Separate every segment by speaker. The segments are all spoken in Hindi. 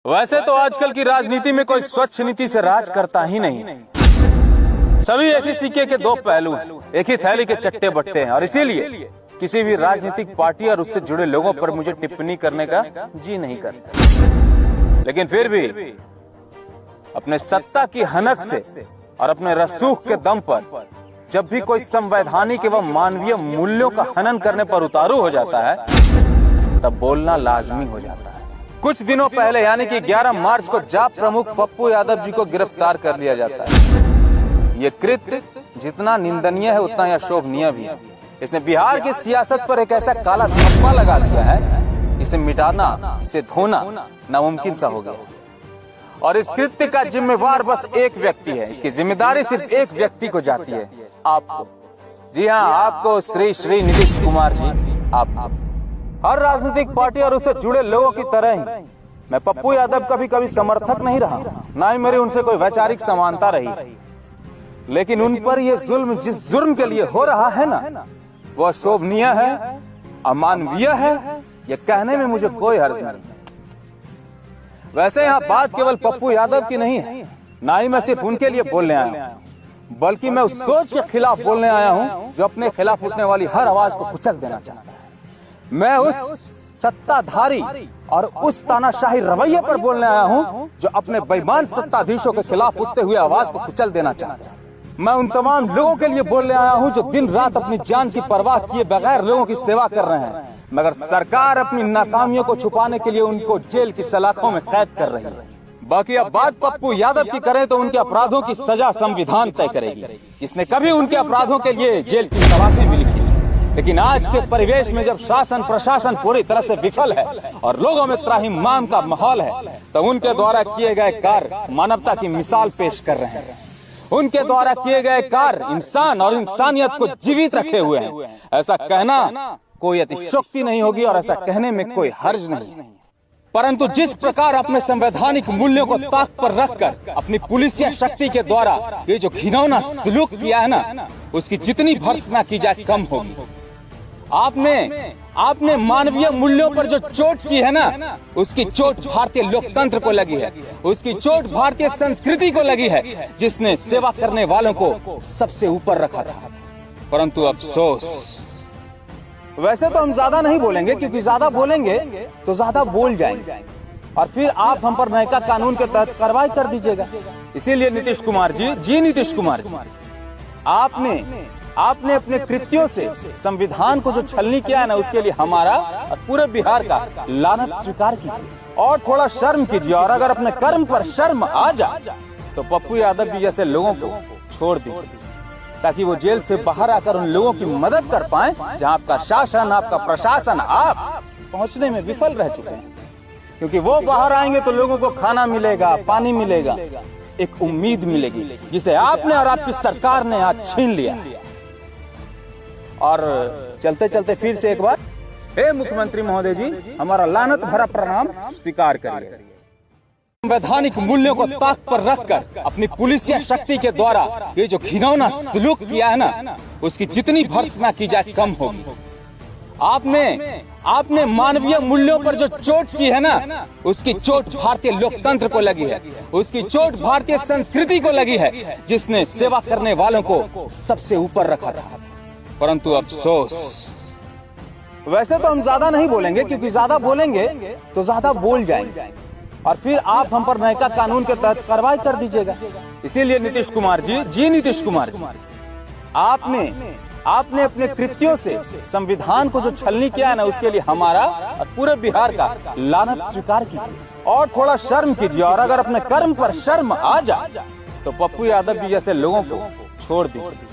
Speaker 1: वैसे तो आजकल की राजनीति में कोई स्वच्छ नीति से राज करता ही नहीं। सभी एक ही सिक्के के दो पहलू हैं, एक ही थैली के चट्टे बट्टे हैं और इसीलिए किसी भी राजनीतिक पार्टी और उससे जुड़े लोगों पर मुझे टिप्पणी करने का जी नहीं करता। लेकिन फिर भी अपने सत्ता की हनक से और अपने रसूख के दम पर जब भी कोई संवैधानिक एवं मानवीय मूल्यों का हनन करने पर उतारू हो जाता है तब बोलना लाजमी हो जाता है। कुछ दिनों पहले यानी कि 11 मार्च को जाप प्रमुख पप्पू यादव जी को गिरफ्तार कर लिया जाता है। ये कृत्य जितना निंदनीय है उतना ही अशोभनीय भी है। इसने बिहार की सियासत पर एक ऐसा काला धब्बा लगा दिया है, इसे मिटाना, इसे धोना नामुमकिन सा हो गया। और इस कृत्य का जिम्मेवार बस एक व्यक्ति है। इसकी जिम्मेदारी सिर्फ एक व्यक्ति को जाती है, आपको। जी हाँ, आपको श्री नीतीश कुमार जी। आप हर राजनीतिक पार्टी और उससे जुड़े लोगों की तरह ही मैं पप्पू यादव का भी कभी समर्थक नहीं रहा, ना ही मेरी उनसे कोई वैचारिक समानता रही। लेकिन उन पर यह जुल्म जिस जुर्म के लिए हो रहा है ना, वो अशोभनीय है, अमानवीय है, यह कहने में मुझे कोई हर्ज नहीं। वैसे यहाँ बात केवल पप्पू यादव की नहीं है, ना ही मैं सिर्फ उनके लिए बोलने आया हूँ, बल्कि मैं उस सोच के खिलाफ बोलने आया हूँ जो अपने खिलाफ उठने वाली हर आवाज को कुचल देना चाहता है। मैं उस सत्ताधारी और उस तानाशाही रवैये पर बोलने आया हूं जो अपने बेईमान सत्ताधीशों के खिलाफ उठते हुए आवाज को कुचल देना चाहता है। मैं उन तमाम लोगों के लिए बोलने आया हूं जो दिन रात अपनी जान की परवाह किए बगैर लोगों की सेवा कर रहे हैं, मगर सरकार अपनी नाकामियों को छुपाने के लिए उनको जेल की सलाखों में कैद कर रही है। बाकी अब बात पप्पू यादव की करें तो उनके अपराधों की सजा संविधान तय करेगी, जिसने कभी उनके अपराधों के लिए जेल की सलाखें भी लिखी। लेकिन आज के परिवेश में जब शासन प्रशासन पूरी तरह से विफल है और लोगों में त्राहिमाम का माहौल है, तो उनके द्वारा किए गए कार्य मानवता की मिसाल पेश कर रहे हैं। उनके द्वारा किए गए कार्य इंसान और इंसानियत को जीवित रखे हुए हैं। ऐसा कहना कोई अतिशयोक्ति नहीं होगी और ऐसा कहने में कोई हर्ज नहीं। परंतु जिस प्रकार अपने संवैधानिक मूल्यों को ताक पर रखकर अपनी पुलिसिया शक्ति के द्वारा ये जो घिनौना सलूक किया है ना, उसकी जितनी भर्त्सना की जाए कम होगी। आपने मानवीय मूल्यों पर जो चोट की है ना, उसकी चोट भारतीय लोकतंत्र को लगी है, उसकी चोट भारतीय संस्कृति को लगी है, जिसने सेवा करने वालों को सबसे ऊपर रखा था। परंतु अफसोस, वैसे तो हम ज्यादा नहीं बोलेंगे, क्योंकि ज्यादा बोलेंगे तो ज्यादा बोल जाएंगे और फिर आप हम पर नयका कानून के तहत कार्रवाई कर दीजिएगा। इसीलिए नीतीश कुमार जी, नीतीश कुमार जी, आपने अपने कृत्यों से संविधान को जो छलनी किया है ना, उसके लिए हमारा और पूरे बिहार का लानत स्वीकार कीजिए और थोड़ा शर्म कीजिए। और अगर अपने कर्म पर शर्म आ जाए तो पप्पू यादव जी जैसे लोगों को छोड़ दीजिए, ताकि वो जेल से बाहर आकर उन लोगों की मदद कर पाए जहां आपका शासन, आपका प्रशासन, आप पहुंचने में विफल रह चुके हैं। क्योंकि वो बाहर आएंगे तो लोगों को खाना मिलेगा, पानी मिलेगा, एक उम्मीद मिलेगी, जिसे आपने और आपकी सरकार ने आज छीन लिया। और चलते चलते फिर से एक बार, हे मुख्यमंत्री महोदय जी, हमारा लानत भरा प्रणाम स्वीकार करिए। संवैधानिक मूल्यों को ताक पर रखकर अपनी पुलिसिया शक्ति के द्वारा ये जो घिनौना सलूक किया है ना, उसकी जितनी भर्त्सना की जाए कम होगी। आपने मानवीय मूल्यों पर जो चोट की है ना, उसकी चोट भारतीय लोकतंत्र को लगी है, उसकी चोट भारतीय संस्कृति को लगी है, जिसने सेवा करने वालों को सबसे ऊपर रखा था। परंतु अफसोस, वैसे तो हम ज्यादा नहीं बोलेंगे, क्योंकि ज्यादा बोलेंगे तो ज्यादा बोल जाएंगे और फिर आप हम पर नयका कानून के तहत कार्रवाई कर दीजिएगा। इसीलिए नीतीश कुमार जी, नीतीश कुमार जी, आपने अपने कृत्यों से संविधान को जो छलनी किया है ना, उसके लिए हमारा और पूरे बिहार का लानत स्वीकार कीजिए और थोड़ा शर्म कीजिए। और अगर अपने कर्म पर शर्म आ जाए तो पप्पू यादव जी जैसे लोगों को छोड़ दीजिए,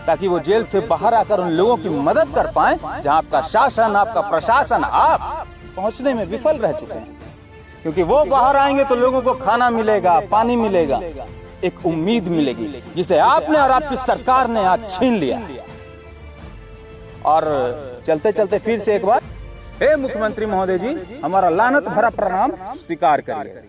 Speaker 1: ताकि वो जेल से बाहर आकर उन लोगों की मदद कर पाए जहां आपका शासन, आपका प्रशासन, आप पहुंचने में विफल रह चुके हैं। क्योंकि वो बाहर आएंगे तो लोगों को खाना मिलेगा, पानी मिलेगा, एक उम्मीद मिलेगी, जिसे आपने और आपकी सरकार ने आज छीन लिया। और चलते चलते फिर से एक बार, हे मुख्यमंत्री महोदय जी, हमारा लानत भरा प्रणाम स्वीकार करिए।